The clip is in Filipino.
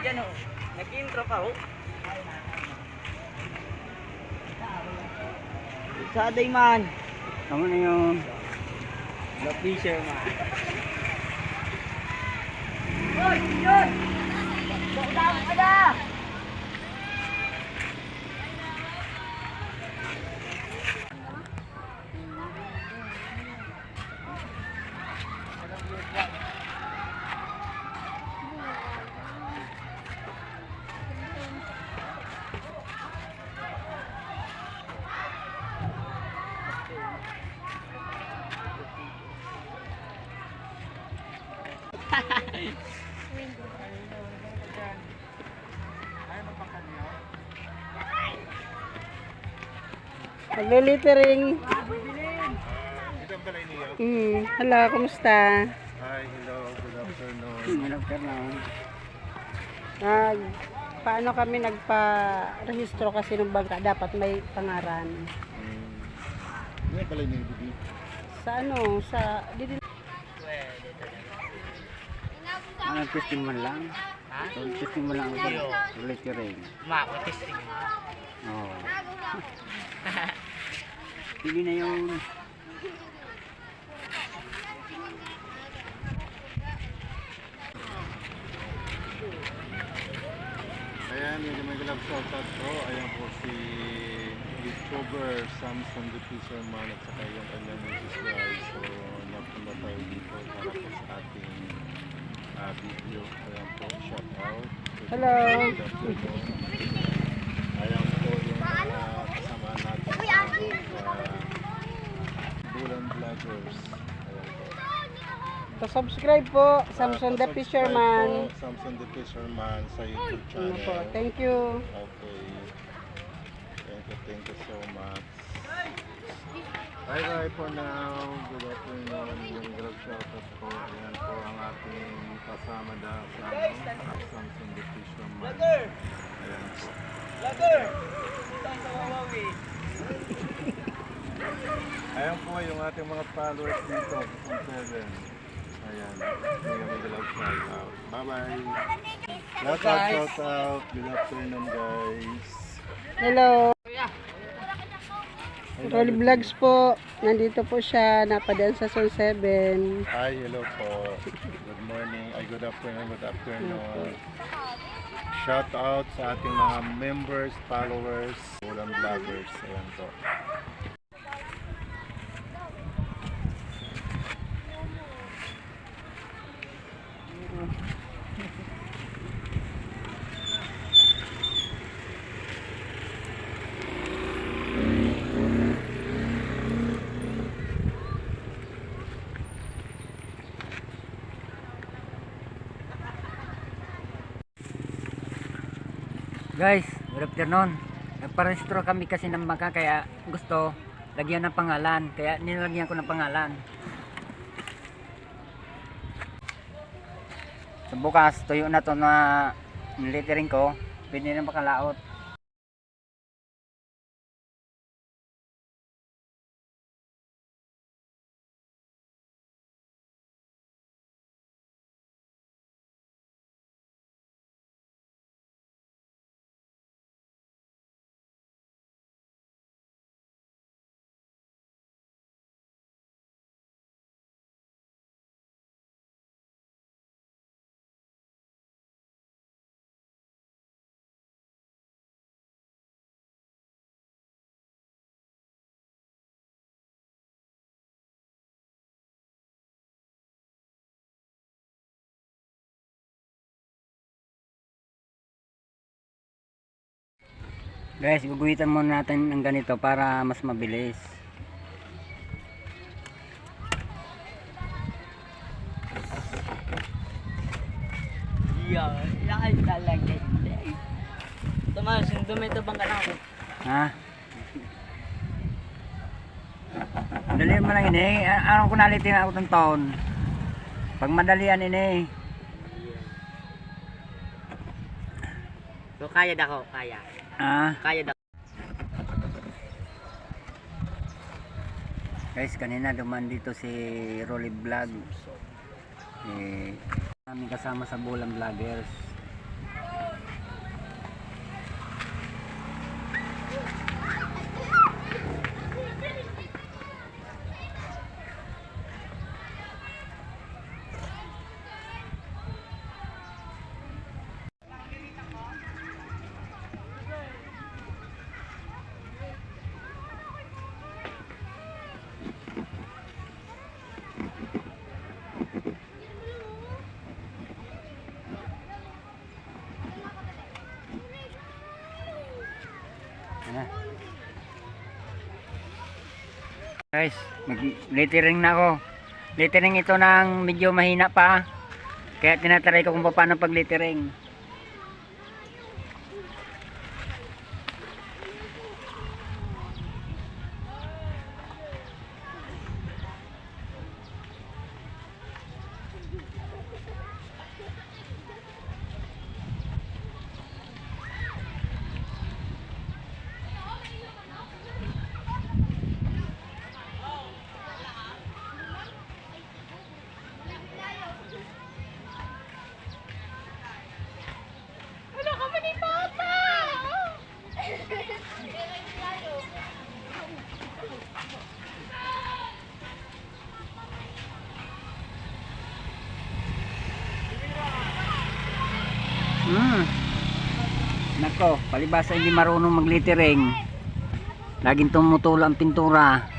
dyan oh. Nag-intro pa oh. Saday man. Tama na yun. The fisherman. Hoy! Yun! Bakla ka na! Naglilitering. Ito pala niyo. Hello, kumusta? Hi, hello, good afternoon. Good afternoon. Paano kami nagpa-rehistro kasi ng bangka? Dapat may pangaran. Ano pala niyo, Bibi? Sa ano? Sa... Ano, testing mo lang? Ha? Testing mo lang ako. Littering. Mako-testing. Oo. Pili na yung... Ayan, yung may galap shoutout ko. Ayan po si YouTuber Samson the Fisherman at saka yung kanyang Mrs. Guys. So, napunta tayo dito para po sa ating video. Ayan po, shoutout. Hello. Ayan po yung kasama natin sa Bulan Vloggers. Ayan po. Subscribe po, Samson the Subscribe Fisherman. po, Samson the Fisherman sa YouTube Ano channel. po, thank you. Okay. Thank you so much. Bye bye for now. Good afternoon. Yung grab shoutout po. Ayan po ang ating kasama sa Samson the Fisherman. Ayan po. Vlogger! Ito sa Wawawi. Ayan po yung ating mga followers dito. Kung 7. Ayan. Yung may galap shoutout. Bye bye. Shout out. Good afternoon guys. Hello. Rolly Vlogs po. Nandito po siya. Napadaan sa Zone 7. Hi, hello po. Good morning. Ay, good afternoon. Good afternoon. Shout out sa ating mga members, followers, Bulan Vloggers. Ayan po. Guys, good afternoon. Nagparehistro kami kasi ng bangka kaya gusto lagyan ng pangalan. Kaya nilagyan ko ng pangalan. So bukas, tuyo na to na nilittering ko. Pwede na makalaot. Guys, guguhitan muna natin ng ganito para mas mabilis. Yan talaga. Tomas, yung dumito bang ka na ako? Ha? Dali mo lang ini. Anong kunalitin ako ng taon? Pag madalian ini. So, kaya dako, kaya. Kaya dako. Guys, kanina duman dito si Rolly Vlog. Kami kasama sa Bulan Vloggers. Ayan. Guys, mag-lettering na ako. Lettering ito ng medyo mahina pa. Kaya tinatry ko kung paano pag-lettering. Nako, palibasa hindi marunong mag-lettering. Laging tumutulo ang pintura.